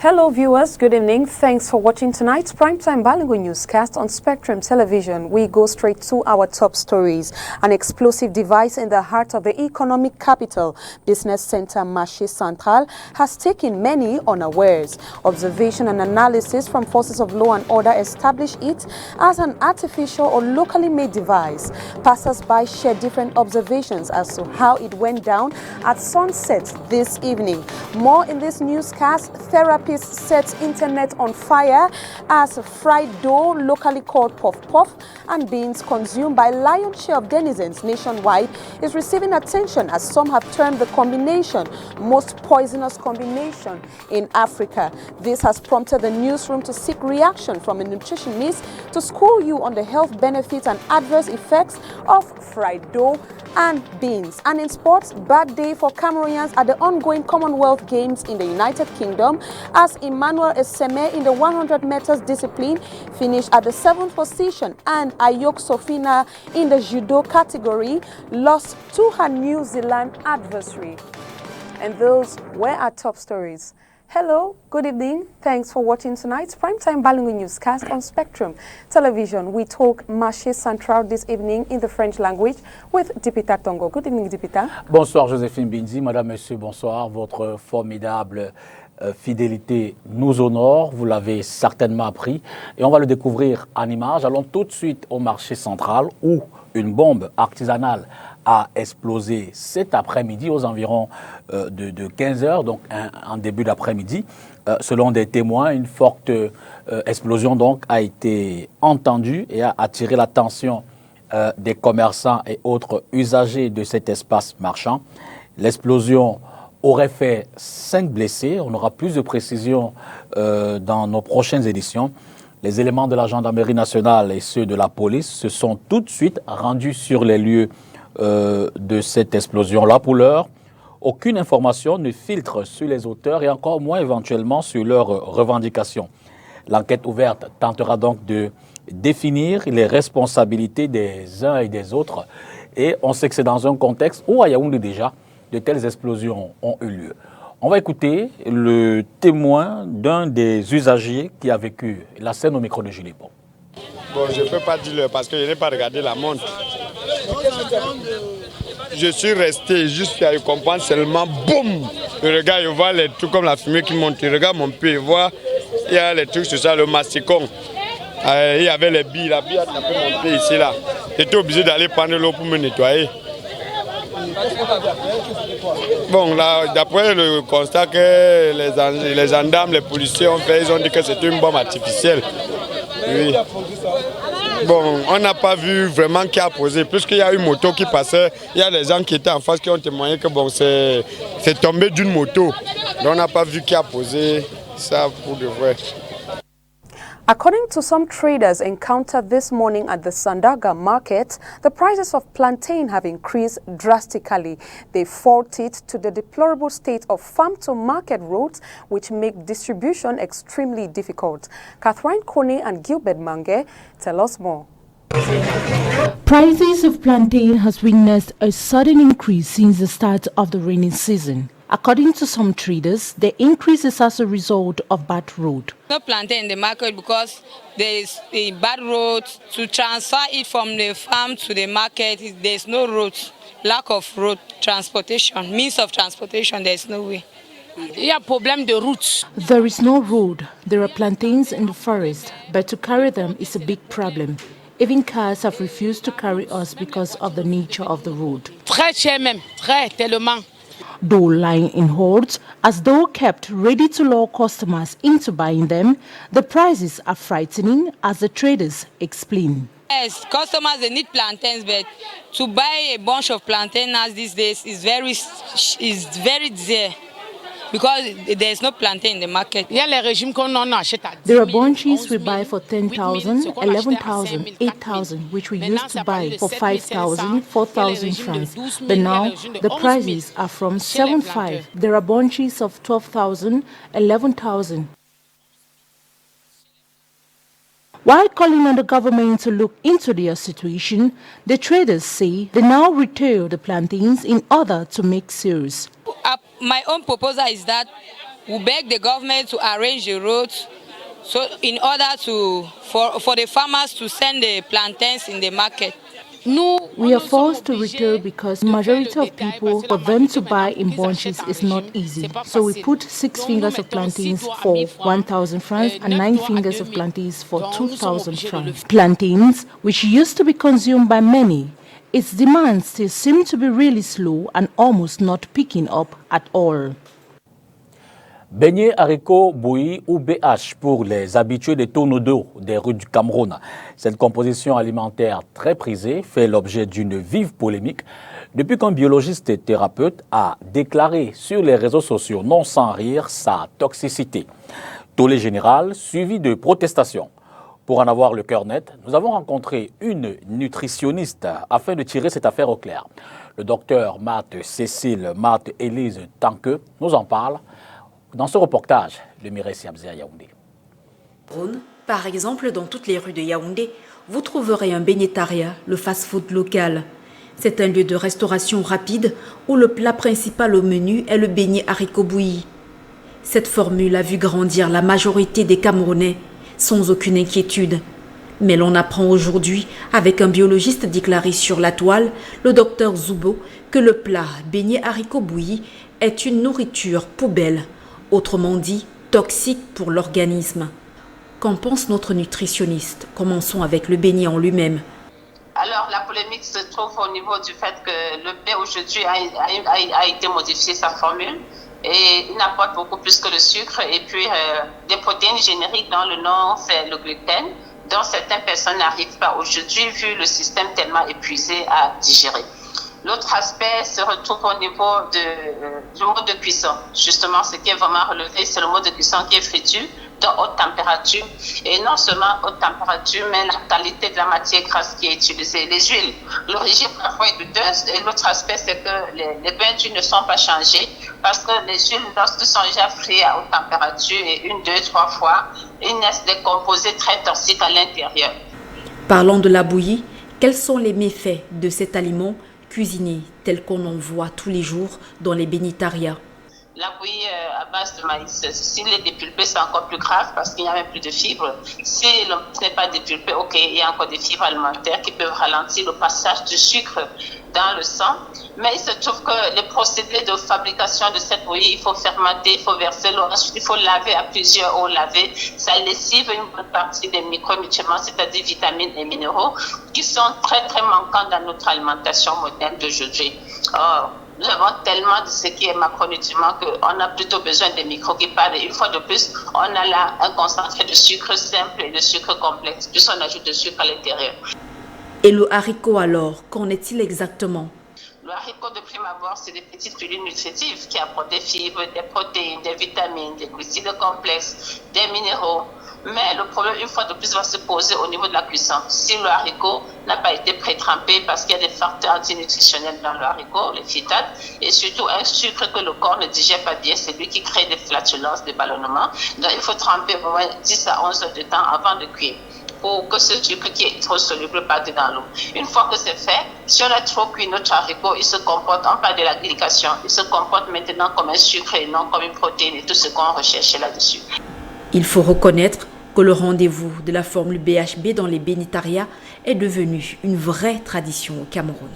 Hello viewers, good evening. Thanks for watching tonight's Primetime Bilingual Newscast on Spectrum Television. We go straight to our top stories. An explosive device in the heart of the economic capital, business center Marché Central, has taken many unawares. Observation and analysis from forces of law and order establish it as an artificial or locally made device. Passers-by share different observations as to how it went down at sunset this evening. More in this newscast. Therapy sets internet on fire as fried dough, locally called puff-puff, and beans consumed by lion's share of denizens nationwide is receiving attention as some have termed the combination most poisonous combination in Africa. This has prompted the newsroom to seek reaction from a nutritionist to school you on the health benefits and adverse effects of fried dough and beans. And in sports, bad day for Cameroonians at the ongoing Commonwealth Games in the United Kingdom as Emmanuel Eseme in the 100 meters discipline finished at the 7th position, and Ayok Sofina in the judo category lost to her New Zealand adversary. And those were our top stories. Hello, good evening. Thanks for watching tonight's Primetime Bilingual Newscast on Spectrum Television. We talk Marché Central this evening in the French language with Dipita Tongo. Good evening, Dipita. Bonsoir, Joséphine Bindi. Madame, Monsieur, bonsoir. Votre formidable fidélité nous honore. Vous l'avez certainement appris. Et on va le découvrir en images. Allons tout de suite au Marché Central où une bombe artisanale a explosé cet après-midi aux environs de 15 heures, donc en début d'après-midi. Selon des témoins, une forte explosion donc a été entendue et a attiré l'attention des commerçants et autres usagers de cet espace marchand. L'explosion aurait fait 5 blessés. On aura plus de précisions dans nos prochaines éditions. Les éléments de la gendarmerie nationale et ceux de la police se sont tout de suite rendus sur les lieux de cette explosion-là. Pour l'heure, aucune information ne filtre sur les auteurs et encore moins éventuellement sur leurs revendications. L'enquête ouverte tentera donc de définir les responsabilités des uns et des autres. Et on sait que c'est dans un contexte où à Yaoundé déjà, de telles explosions ont eu lieu. On va écouter le témoin d'un des usagers qui a vécu la scène au micro de Julie Bon. Bon, je ne peux pas dire parce que je n'ai pas regardé la montre. Je suis resté jusqu'à comprendre seulement, boum! Je regarde, je vois les trucs comme la fumée qui monte. Je regarde mon pied, je vois, il y a les trucs sur ça, le masticon. Il y avait les billes, la bille a tapé mon pied ici, là. J'étais obligé d'aller prendre l'eau pour me nettoyer. Bon, là, d'après le constat que les gendarmes, les policiers ont fait, ils ont dit que c'était une bombe artificielle. Oui. Bon, on n'a pas vu vraiment qui a posé. Puisqu'il y a une moto qui passait, il y a des gens qui étaient en face qui ont témoigné que bon, c'est tombé d'une moto. Donc on n'a pas vu qui a posé ça pour de vrai. According to some traders encountered this morning at the Sandaga market, the prices of plantain have increased drastically. They fault it to the deplorable state of farm-to-market roads, which make distribution extremely difficult. Catherine Kone and Gilbert Mange tell us more. Prices of plantain has witnessed a sudden increase since the start of the rainy season. According to some traders, the increase is as a result of bad road. No plantain in the market because there is a bad road. To transfer it from the farm to the market, there is no road. Lack of road transportation, means of transportation, there is no way. There is no road. There are plantains in the forest, but to carry them is a big problem. Even cars have refused to carry us because of the nature of the road. Though lying in hordes, as though kept ready to lure customers into buying them, the prices are frightening, as the traders explain. Yes, customers, they need plantains, but to buy a bunch of plantains these days is very dear because there is no plantain in the market. There are bunches we buy for 10,000, 11,000, 8,000, which we used to buy for 5,000, 4,000 francs. But now the prices are from 7,500. There are bunches of 12,000, 11,000. While calling on the government to look into their situation, the traders say they now retail the plantains in order to make sales. My own proposal is that we beg the government to arrange the roads so in order for the farmers to send the plantains in the market. We are forced to retail because majority of people, for them to buy in bunches is not easy. So we put 6 fingers of plantains for 1,000 francs and 9 fingers of plantains for 2,000 francs. Plantains, which used to be consumed by many, its demand still seems to be really slow and almost not picking up at all. Beignets, haricots, bouillis ou BH pour les habitués des tonneaux d'eau des rues du Cameroun. Cette composition alimentaire très prisée fait l'objet d'une vive polémique depuis qu'un biologiste et thérapeute a déclaré sur les réseaux sociaux, non sans rire, sa toxicité. Tollé général suivi de protestations. Pour en avoir le cœur net, nous avons rencontré une nutritionniste afin de tirer cette affaire au clair. Le docteur Marthe-Élise Tanque nous en parle dans ce reportage de Mireille Siabzé à Yaoundé. Par exemple, dans toutes les rues de Yaoundé, vous trouverez un Beignetaria, le fast-food local. C'est un lieu de restauration rapide où le plat principal au menu est le beignet haricot bouilli. Cette formule a vu grandir la majorité des Camerounais sans aucune inquiétude. Mais l'on apprend aujourd'hui, avec un biologiste déclaré sur la toile, le docteur Zoubo, que le plat beignet haricot bouilli est une nourriture poubelle, autrement dit toxique pour l'organisme. Qu'en pense notre nutritionniste? Commençons avec le beignet en lui-même. Alors, la polémique se trouve au niveau du fait que le blé aujourd'hui a été modifié sa formule et il n'apporte beaucoup plus que le sucre et puis des protéines génériques dans le nom, c'est le gluten, dont certaines personnes n'arrivent pas aujourd'hui vu le système tellement épuisé à digérer. L'autre aspect se retrouve au niveau du mode de cuisson. Justement, ce qui est vraiment relevé, c'est le mode de cuisson qui est friture, de haute température. Et non seulement haute température, mais la qualité de la matière grasse qui est utilisée. Les huiles, l'origine parfois est douteuse. Et l'autre aspect, c'est que les bains d'huile ne sont pas changés parce que les huiles, lorsqu'ils sont déjà frites à haute température et 1, 2, 3 fois, ils naissent des composés très toxiques à l'intérieur. Parlons de la bouillie. Quels sont les méfaits de cet aliment cuisiné tel qu'on en voit tous les jours dans les Beignetarias? La bouillie à base de maïs, s'il est dépulpé, c'est encore plus grave parce qu'il n'y a même plus de fibres. Si le maïs n'est pas dépulpé, ok, il y a encore des fibres alimentaires qui peuvent ralentir le passage du sucre dans le sang. Mais il se trouve que les procédés de fabrication de cette bouillie, il faut fermenter, il faut verser l'eau, ensuite il faut laver à plusieurs eaux lavées. Ça lessive une bonne partie des micronutriments, c'est-à-dire vitamines et minéraux, qui sont très très manquants dans notre alimentation moderne d'aujourd'hui. Nous avons tellement de ce qui est macronutriments qu'on a plutôt besoin des micros qui parlent. Et une fois de plus, on a là un concentré de sucre simple et de sucre complexe, puis on ajoute de sucre à l'intérieur. Et le haricot alors, qu'en est-il exactement? Le haricot de prime abord, c'est des petites pilules nutritives qui apportent des fibres, des protéines, des vitamines, des glucides complexes, des minéraux. Mais le problème, une fois de plus, va se poser au niveau de la cuisson. Si le haricot n'a pas été pré-trempé parce qu'il y a des facteurs antinutritionnels dans le haricot, les phytates, et surtout un sucre que le corps ne digère pas bien, c'est lui qui crée des flatulences, des ballonnements. Donc il faut tremper au moins 10 à 11 heures de temps avant de cuire pour que ce sucre qui est trop soluble parte dans l'eau. Une fois que c'est fait, si on a trop cuit notre haricot, il se comporte, on parle de la glycation, il se comporte maintenant comme un sucre et non comme une protéine et tout ce qu'on recherchait là-dessus. Il faut reconnaître que le rendez-vous de la formule BHB dans les Beignetarias est devenu une vraie tradition au Cameroun.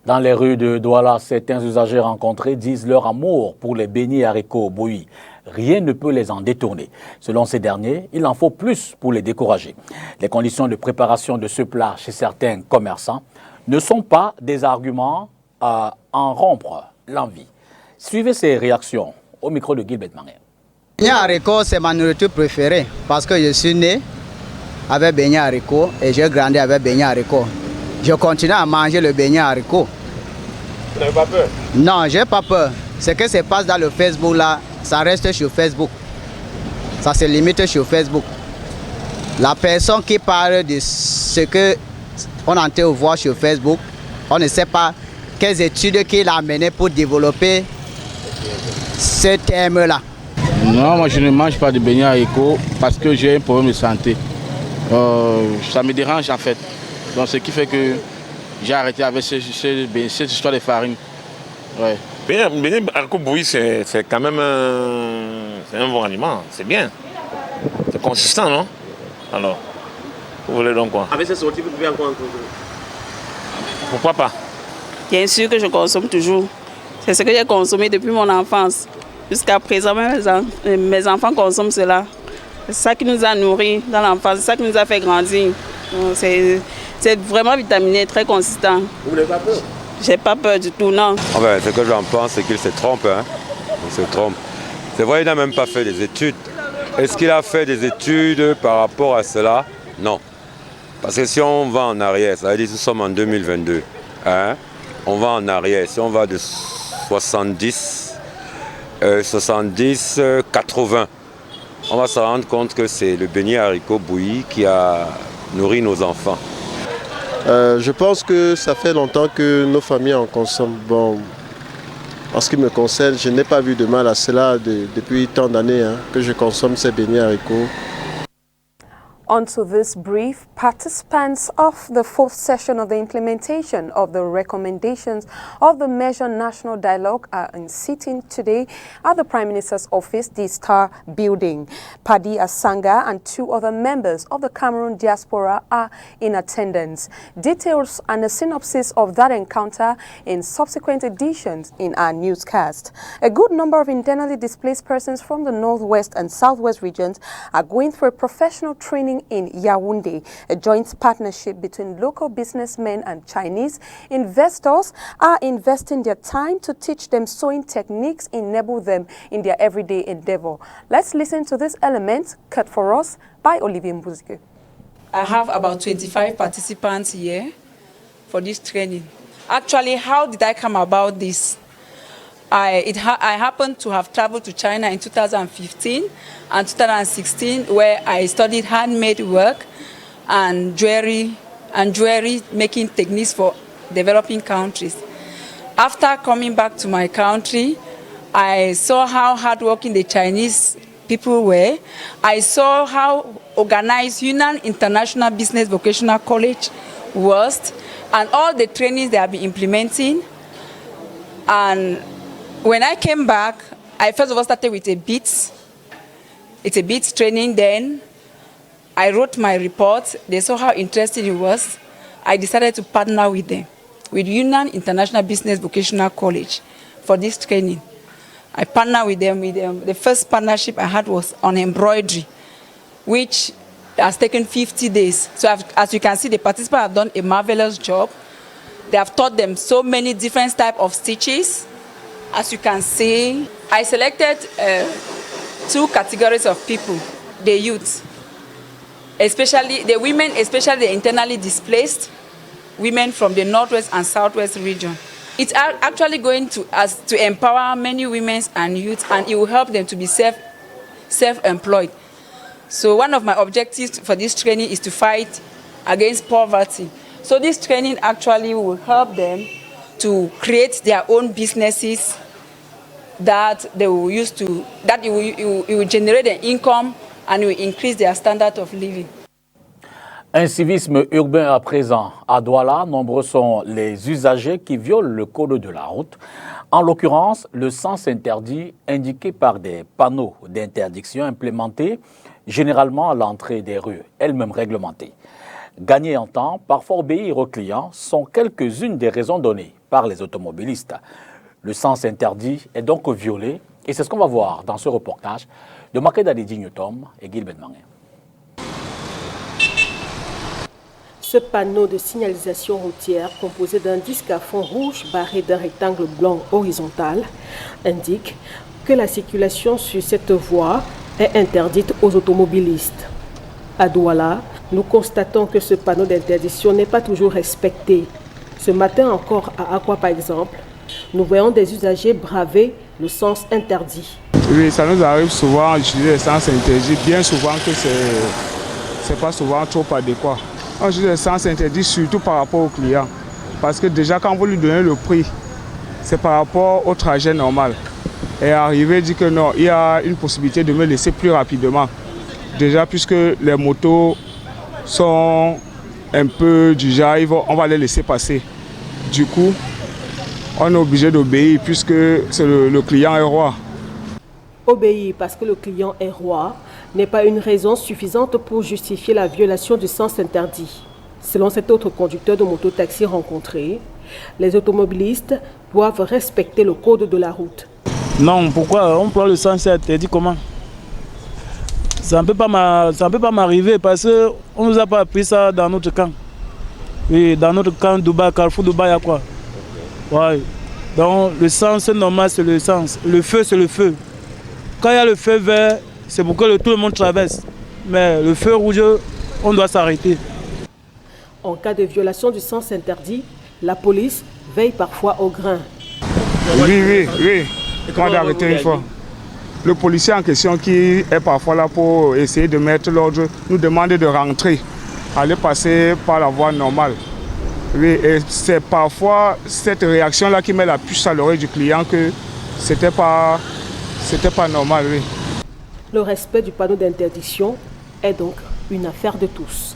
Dans les rues de Douala, certains usagers rencontrés disent leur amour pour les beignets haricots bouillis. Rien ne peut les en détourner. Selon ces derniers, il en faut plus pour les décourager. Les conditions de préparation de ce plat chez certains commerçants ne sont pas des arguments à en rompre l'envie. Suivez ces réactions au micro de Gilbert Manger. Beignet haricot, c'est ma nourriture préférée parce que je suis né avec beignet haricot et j'ai grandi avec beignet haricot. Je continue à manger le beignet haricot. Vous n'avez pas peur? Non, j'ai pas peur. Ce qui se passe dans le Facebook là, ça reste sur Facebook. Ça se limite sur Facebook. La personne qui parle de ce qu'on entend voir sur Facebook, on ne sait pas quelles études qu'il a menées pour développer ce thème-là. Non, moi je ne mange pas de beignets haricots parce que j'ai un problème de santé. Ça me dérange en fait. Donc ce qui fait que j'ai arrêté avec cette histoire de farine. Ouais. Beignet haricot bouilli, c'est quand même un bon aliment, c'est bien. C'est consistant, non? Alors, vous voulez donc quoi? Avec ces sorties, vous pouvez encore consommer? Pourquoi pas? Bien sûr que je consomme toujours. C'est ce que j'ai consommé depuis mon enfance. Jusqu'à présent, mes enfants consomment cela. C'est ça qui nous a nourris dans l'enfance, c'est ça qui nous a fait grandir. C'est vraiment vitaminé, très consistant. Vous n'avez pas peur? J'ai pas peur du tout, non. Enfin, ce que j'en pense, c'est qu'il se trompe. Il se trompe. C'est vrai, il n'a même pas fait des études. Est-ce qu'il a fait des études par rapport à cela? Non. Parce que si on va en arrière, ça veut dire que nous sommes en 2022. On va en arrière. Si on va de 70, 80, on va se rendre compte que c'est le beignet haricot bouilli qui a nourri nos enfants. Je pense que ça fait longtemps que nos familles en consomment. Bon, en ce qui me concerne, je n'ai pas vu de mal à cela depuis tant d'années que je consomme ces beignets haricots. Onto this brief, participants of the fourth session of the implementation of the recommendations of the Measure National Dialogue are in sitting today at the Prime Minister's office, the Star Building. Paddy Asanga and 2 other members of the Cameroon diaspora are in attendance. Details and a synopsis of that encounter in subsequent editions in our newscast. A good number of internally displaced persons from the northwest and southwest regions are going through a professional training in Yaoundé. A joint partnership between local businessmen and Chinese investors are investing their time to teach them sewing techniques, enable them in their everyday endeavor. Let's listen to this element cut for us by Olivier Mbuzike. I have about 25 participants here for this training. Actually, how did I come about this? I happened to have traveled to China in 2015 and 2016, where I studied handmade work and jewelry making techniques for developing countries. After coming back to my country, I saw how hardworking the Chinese people were. I saw how organized Yunnan International Business Vocational College was, and all the trainings they have been implementing. And when I came back, I first of all started with a beads. It's a beads training. Then I wrote my report. They saw how interesting it was. I decided to partner with them, with Yunnan International Business Vocational College, for this training. I partnered with them. The first partnership I had was on embroidery, which has taken 50 days. So as you can see, the participants have done a marvelous job. They have taught them so many different types of stitches. As you can see, I selected 2 categories of people: the youth, especially the women, especially the internally displaced women from the northwest and southwest region. It's actually going to empower many women and youth, and it will help them to be self-employed. So one of my objectives for this training is to fight against poverty. So this training actually will help them to create their own businesses that they will use to, that it will generate an income and it will increase their standard of living. Un civisme urbain à présent. À Douala, nombreux sont les usagers qui violent le code de la route. En l'occurrence, le sens interdit indiqué par des panneaux d'interdiction implémentés généralement à l'entrée des rues, elles-mêmes réglementées. Gagner en temps, parfois obéir aux clients, sont quelques-unes des raisons données par les automobilistes. Le sens interdit est donc violé et c'est ce qu'on va voir dans ce reportage de Makeda Dignotom et Gilbert Mangé. Ce panneau de signalisation routière composé d'un disque à fond rouge barré d'un rectangle blanc horizontal indique que la circulation sur cette voie est interdite aux automobilistes. À Douala, nous constatons que ce panneau d'interdiction n'est pas toujours respecté. Ce matin encore à Aqua par exemple, nous voyons des usagers braver le sens interdit. Oui, ça nous arrive souvent d'utiliser le sens interdit, bien souvent que c'est pas souvent trop adéquat. On utilise le sens interdit surtout par rapport au client. Parce que déjà quand vous lui donnez le prix, c'est par rapport au trajet normal. Et arriver dit que non, il y a une possibilité de me laisser plus rapidement. Déjà puisque les motos sont un peu du genre, on va les laisser passer. Du coup, on est obligé d'obéir puisque c'est le client est roi. Obéir parce que le client est roi n'est pas une raison suffisante pour justifier la violation du sens interdit. Selon cet autre conducteur de moto-taxi rencontré, les automobilistes doivent respecter le code de la route. Non, pourquoi on prend le sens interdit comment? Ça ne peut pas m'arriver parce qu'on ne nous a pas appris ça dans notre camp. Oui, dans notre camp, Dubaï, Carrefour Dubaï, il y a quoi? Ouais. Donc le sens normal, c'est le sens. Le feu, c'est le feu. Quand il y a le feu vert, c'est pour que tout le monde traverse. Mais le feu rouge, on doit s'arrêter. En cas de violation du sens interdit, la police veille parfois au grain. Oui. Quand on a arrêté une fois, le policier en question qui est parfois là pour essayer de mettre l'ordre, nous demande de rentrer, aller passer par la voie normale. Oui, et c'est parfois cette réaction-là qui met la puce à l'oreille du client que c'était pas normal. Oui. Le respect du panneau d'interdiction est donc une affaire de tous.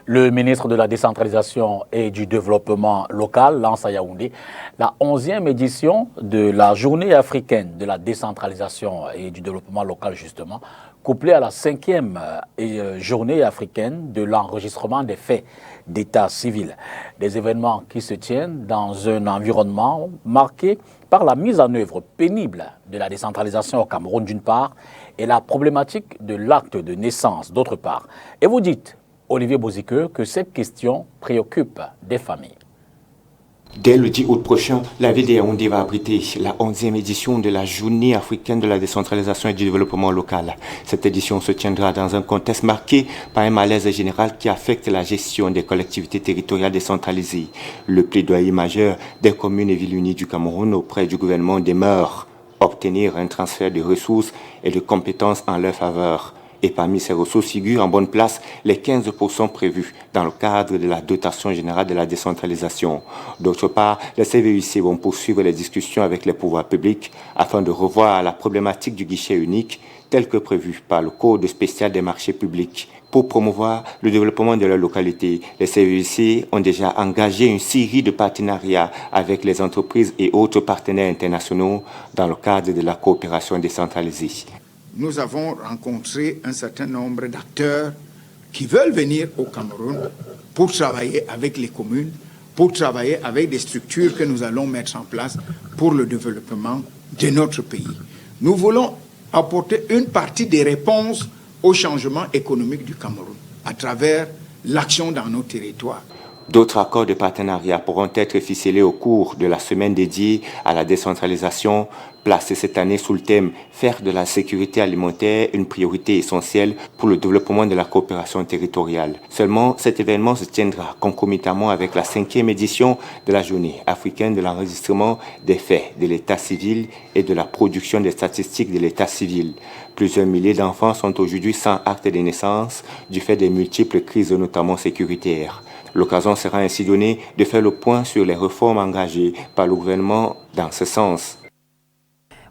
Le ministre de la Décentralisation et du Développement local lance à Yaoundé la 11e édition de la Journée africaine de la décentralisation et du développement local, justement, couplée à la 5e Journée africaine de l'enregistrement des faits d'état civil. Des événements qui se tiennent dans un environnement marqué par la mise en œuvre pénible de la décentralisation au Cameroun d'une part et la problématique de l'acte de naissance d'autre part. Et vous dites, Olivier Boziqueux, que cette question préoccupe des familles. Dès le 10 août prochain, la ville de Yaoundé va abriter la 11e édition de la Journée africaine de la décentralisation et du développement local. Cette édition se tiendra dans un contexte marqué par un malaise général qui affecte la gestion des collectivités territoriales décentralisées. Le plaidoyer majeur des communes et villes unies du Cameroun auprès du gouvernement demeure obtenir un transfert de ressources et de compétences en leur faveur. Et parmi ces ressources figurent en bonne place les 15% prévus dans le cadre de la dotation générale de la décentralisation. D'autre part, les CVUC vont poursuivre les discussions avec les pouvoirs publics afin de revoir la problématique du guichet unique tel que prévu par le Code spécial des marchés publics. Pour promouvoir le développement de leur localité, les CVUC ont déjà engagé une série de partenariats avec les entreprises et autres partenaires internationaux dans le cadre de la coopération décentralisée. Nous avons rencontré un certain nombre d'acteurs qui veulent venir au Cameroun pour travailler avec les communes, pour travailler avec des structures que nous allons mettre en place pour le développement de notre pays. Nous voulons apporter une partie des réponses au changement économique du Cameroun à travers l'action dans nos territoires. D'autres accords de partenariat pourront être ficelés au cours de la semaine dédiée à la décentralisation, placée cette année sous le thème « Faire de la sécurité alimentaire une priorité essentielle pour le développement de la coopération territoriale ». Seulement, cet événement se tiendra concomitamment avec la 5e édition de la Journée africaine de l'enregistrement des faits de l'état civil et de la production des statistiques de l'état civil. Plusieurs milliers d'enfants sont aujourd'hui sans acte de naissance du fait des multiples crises, notamment sécuritaires. L'occasion sera ainsi donnée de faire le point sur les réformes engagées par le gouvernement dans ce sens.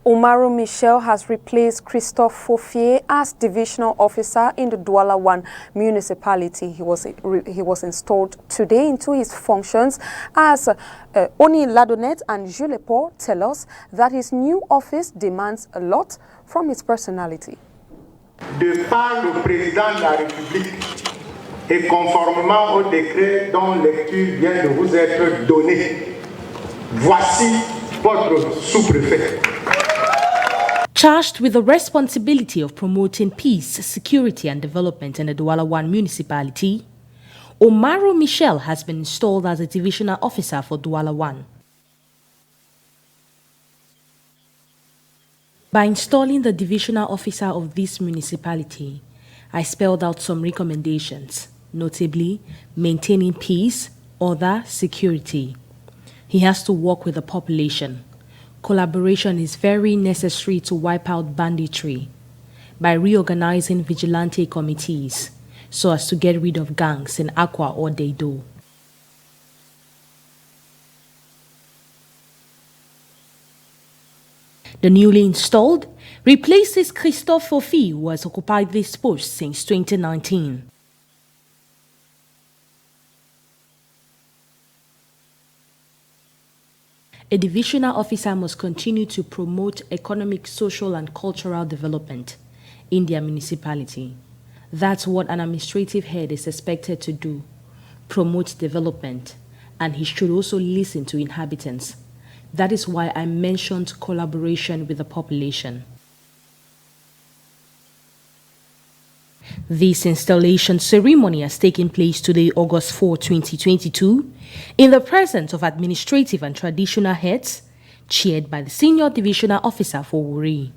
Omaro Michel has replaced Christophe Faufier as divisional officer in the Douala 1 municipality. He was installed today into his functions as Oni Ladonet and Jules Paul tell us that his new office demands a lot from his personality. De par le président de la République et conformément au décret dont lecture vient de vous être donnée, voici votre sous-préfet. Charged with the responsibility of promoting peace, security and development in the Douala 1 municipality, Omaro Michel has been installed as a divisional officer for Douala 1. By installing the divisional officer of this municipality, I spelled out some recommendations, notably maintaining peace, order, security. He has to work with the population. Collaboration is very necessary to wipe out banditry by reorganizing vigilante committees so as to get rid of gangs in Akwa or Deido. The newly installed replaces Christophe Faufier, who has occupied this post since 2019. A divisional officer must continue to promote economic, social, and cultural development in their municipality. That's what an administrative head is expected to do, promote development, and he should also listen to inhabitants. That is why I mentioned collaboration with the population. This installation ceremony has taken place today, August 4, 2022, in the presence of administrative and traditional heads, chaired by the senior divisional officer for Wuri.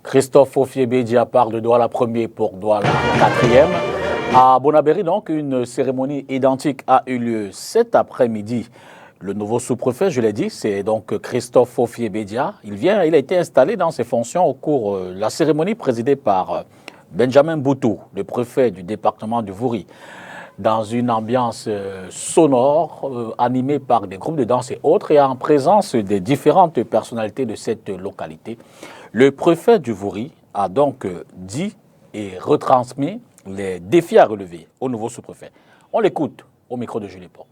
Christophe Ofiebédia part de Douala 1er pour Douala 4e. À Bonabéry, donc, une cérémonie identique a eu lieu cet après-midi. Le nouveau sous-préfet, je l'ai dit, c'est donc Christophe Ofiebédia. Il a été installé dans ses fonctions au cours de la cérémonie présidée par Benjamin Boutou, le préfet du département du Vouri, dans une ambiance sonore, animée par des groupes de danse et autres, et en présence des différentes personnalités de cette localité. Le préfet du Vouri a donc dit et retransmis les défis à relever au nouveau sous-préfet. On l'écoute au micro de Julie Pont.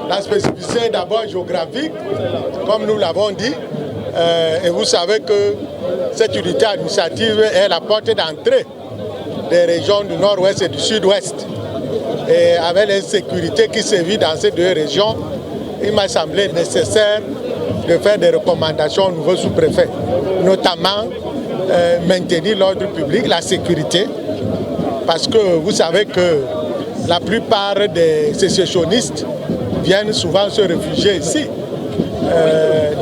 La spécificité est d'abord géographique, comme nous l'avons dit, et vous savez que cette unité administrative est la porte d'entrée des régions du nord-ouest et du sud-ouest. Et avec l'insécurité qui sévit dans ces deux régions, il m'a semblé nécessaire de faire des recommandations au nouveau sous-préfet, notamment maintenir l'ordre public, la sécurité, parce que vous savez que la plupart des sécessionnistes viennent souvent se réfugier ici,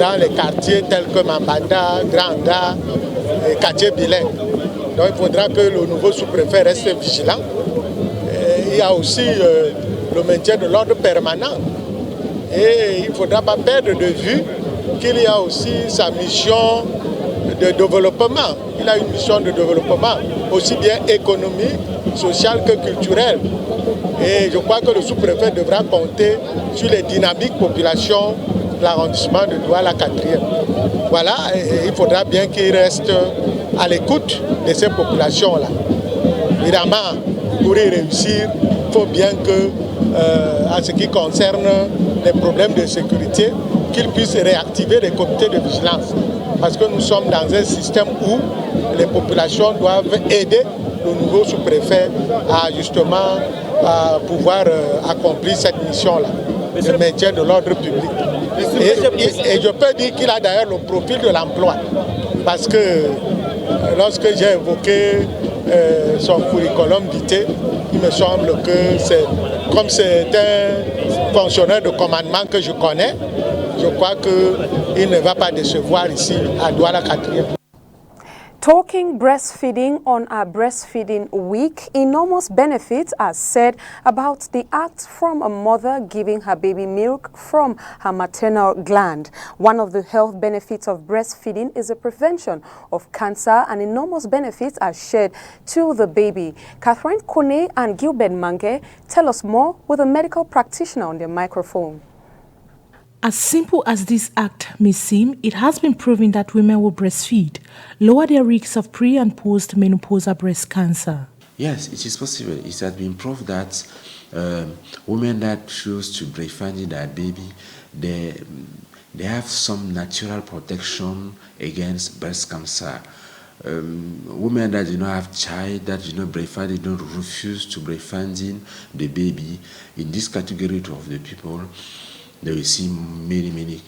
dans les quartiers tels que Mambanda, Granda et quartier Bilin. Donc il faudra que le nouveau sous-préfet reste vigilant. Et il y a aussi le maintien de l'ordre permanent. Et il ne faudra pas perdre de vue qu'il y a aussi sa mission de développement. Il a une mission de développement, aussi bien économique, sociale que culturelle. Et je crois que le sous-préfet devra compter sur les dynamiques populations de l'arrondissement de Douala 4e. Voilà, et il faudra bien qu'il reste à l'écoute de ces populations-là. Évidemment, pour y réussir, il faut bien que, en ce qui concerne les problèmes de sécurité, qu'il puisse réactiver les comités de vigilance. Parce que nous sommes dans un système où les populations doivent aider le nouveau sous-préfet à justement pouvoir accomplir cette mission-là, le maintien de l'ordre public. Et je peux dire qu'il a d'ailleurs le profil de l'emploi. Parce que lorsque j'ai évoqué son curriculum vitae, il me semble que comme c'est un fonctionnaire de commandement que je connais, je crois qu'il ne va pas décevoir ici à Douala 4e. Talking breastfeeding on our Breastfeeding Week, enormous benefits are said about the act from a mother giving her baby milk from her maternal gland. One of the health benefits of breastfeeding is the prevention of cancer, and enormous benefits are shared to the baby. Catherine Kone and Gilbert Mange tell us more with a medical practitioner on their microphone. As simple as this act may seem, it has been proven that women who breastfeed lower their risks of pre- and post-menopausal breast cancer. Yes, it is possible. It has been proved that women that choose to breastfeed their baby, they have some natural protection against breast cancer. Women that do not have child, that do not breastfeed, they don't refuse to breastfeed the baby. In this category of the people, they will see many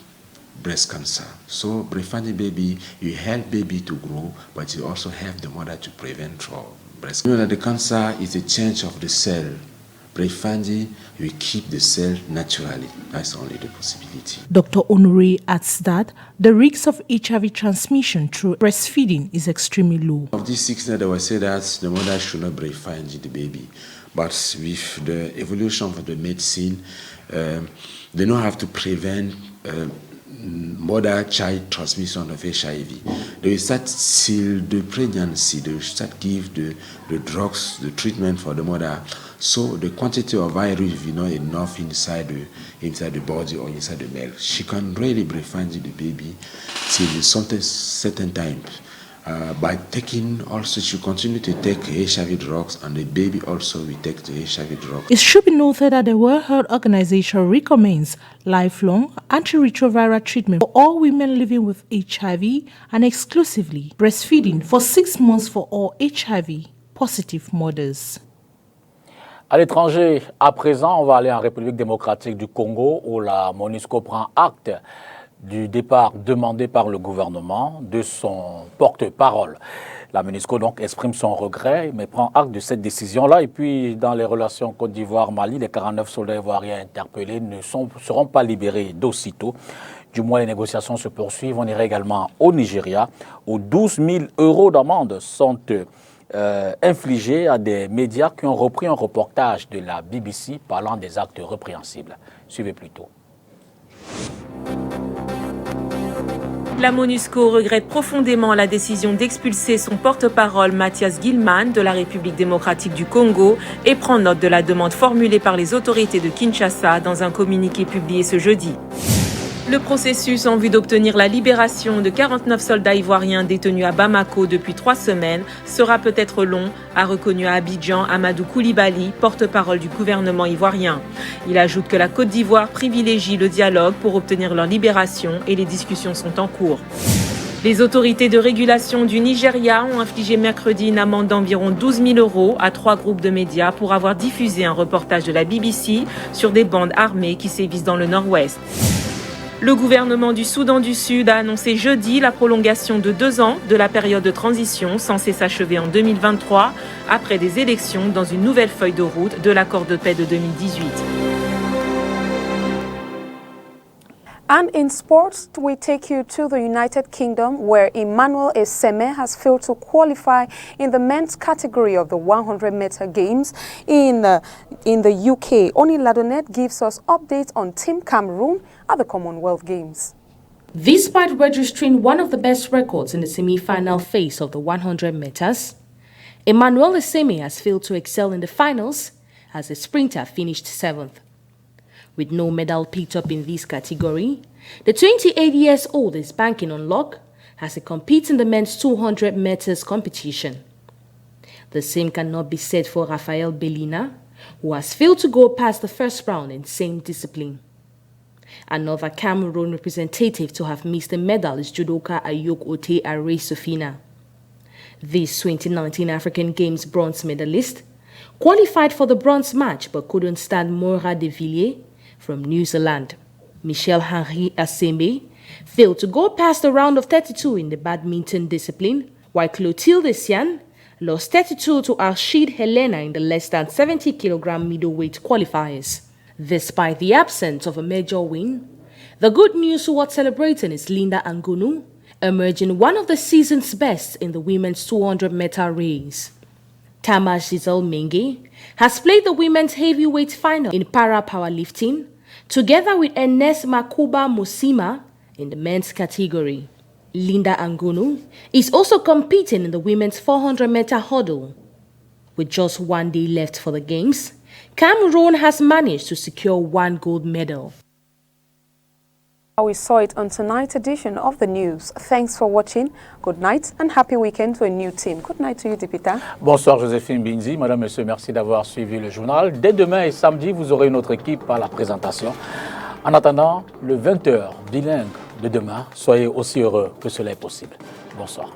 breast cancer. So breastfeeding baby, you help baby to grow, but you also help the mother to prevent from breast cancer. You know that the cancer is a change of the cell. Breastfeeding, you keep the cell naturally. That's only the possibility. Dr. Onure adds that the risk of HIV transmission through breastfeeding is extremely low. Of these sickness, they will say that the mother should not breastfeed the baby. But with the evolution of the medicine, they don't have to prevent mother-child transmission of HIV. They will start till the pregnancy, they will start give the drugs, the treatment for the mother. So the quantity of virus is not enough inside the body or inside the milk. She can really breastfeed the baby till certain time. by taking also, she continue to take HIV drugs, and the baby also will take the HIV drugs. It should be noted that the World Health Organization recommends lifelong antiretroviral treatment for all women living with HIV and exclusively breastfeeding for 6 months for all HIV-positive mothers. À l'étranger, à présent, on va aller en République démocratique du Congo où la MONUSCO prend acte du départ demandé par le gouvernement de son porte-parole. La MONUSCO donc exprime son regret, mais prend acte de cette décision-là. Et puis, dans les relations Côte d'Ivoire-Mali, les 49 soldats ivoiriens interpellés ne seront pas libérés d'aussitôt. Du moins, les négociations se poursuivent. On irait également au Nigeria, où 12 000 € d'amende sont infligés à des médias qui ont repris un reportage de la BBC parlant des actes répréhensibles. Suivez plutôt. La MONUSCO regrette profondément la décision d'expulser son porte-parole Mathias Gilman de la République démocratique du Congo et prend note de la demande formulée par les autorités de Kinshasa dans un communiqué publié ce jeudi. Le processus en vue d'obtenir la libération de 49 soldats ivoiriens détenus à Bamako depuis 3 semaines sera peut-être long, a reconnu à Abidjan Amadou Koulibaly, porte-parole du gouvernement ivoirien. Il ajoute que la Côte d'Ivoire privilégie le dialogue pour obtenir leur libération et les discussions sont en cours. Les autorités de régulation du Nigeria ont infligé mercredi une amende d'environ 12 000 € à 3 groupes de médias pour avoir diffusé un reportage de la BBC sur des bandes armées qui sévissent dans le nord-ouest. Le gouvernement du Soudan du Sud a annoncé jeudi la prolongation de 2 ans de la période de transition censée s'achever en 2023 après des élections dans une nouvelle feuille de route de l'accord de paix de 2018. And in sports, we take you to the United Kingdom, where Emmanuel Eseme has failed to qualify in the men's category of the 100-meter games in the UK. Oni Ladonet gives us updates on Team Cameroon at the Commonwealth Games. Despite registering one of the best records in the semi-final phase of the 100 meters, Emmanuel Eseme has failed to excel in the finals as the sprinter finished 7th. With no medal picked up in this category, the 28-year-old is banking on luck as he competes in the men's 200 meters competition. The same cannot be said for Rafael Belina, who has failed to go past the first round in same discipline. Another Cameroon representative to have missed a medal is judoka Ayok Ote Are Sofina. This 2019 African Games bronze medalist qualified for the bronze match but couldn't stand Moira de Villiers from New Zealand. Michel Henry Assembe failed to go past the round of 32 in the badminton discipline, while Clotilde Sian lost 32 to Arshid Helena in the less than 70 kilogram middleweight qualifiers. Despite the absence of a major win, the good news worth celebrating is Linda Angunu, emerging one of the season's best in the women's 200-meter race. Tamar Giselle Menge has played the women's heavyweight final in para-powerlifting, together with Ernest Makuba Musima in the men's category. Linda Angunu is also competing in the women's 400-meter hurdle. With just 1 day left for the Games, Cameroon has managed to secure 1 gold medal. We saw it on tonight's edition of the news. Thanks for watching. Good night and happy weekend to a new team. Good night to you, Dipita. Bonsoir Joséphine Binzi. Madame, Monsieur, merci d'avoir suivi le journal. Dès demain et samedi, vous aurez une autre équipe à la présentation. En attendant, le 20h bilingue de demain, soyez aussi heureux que cela est possible. Bonsoir.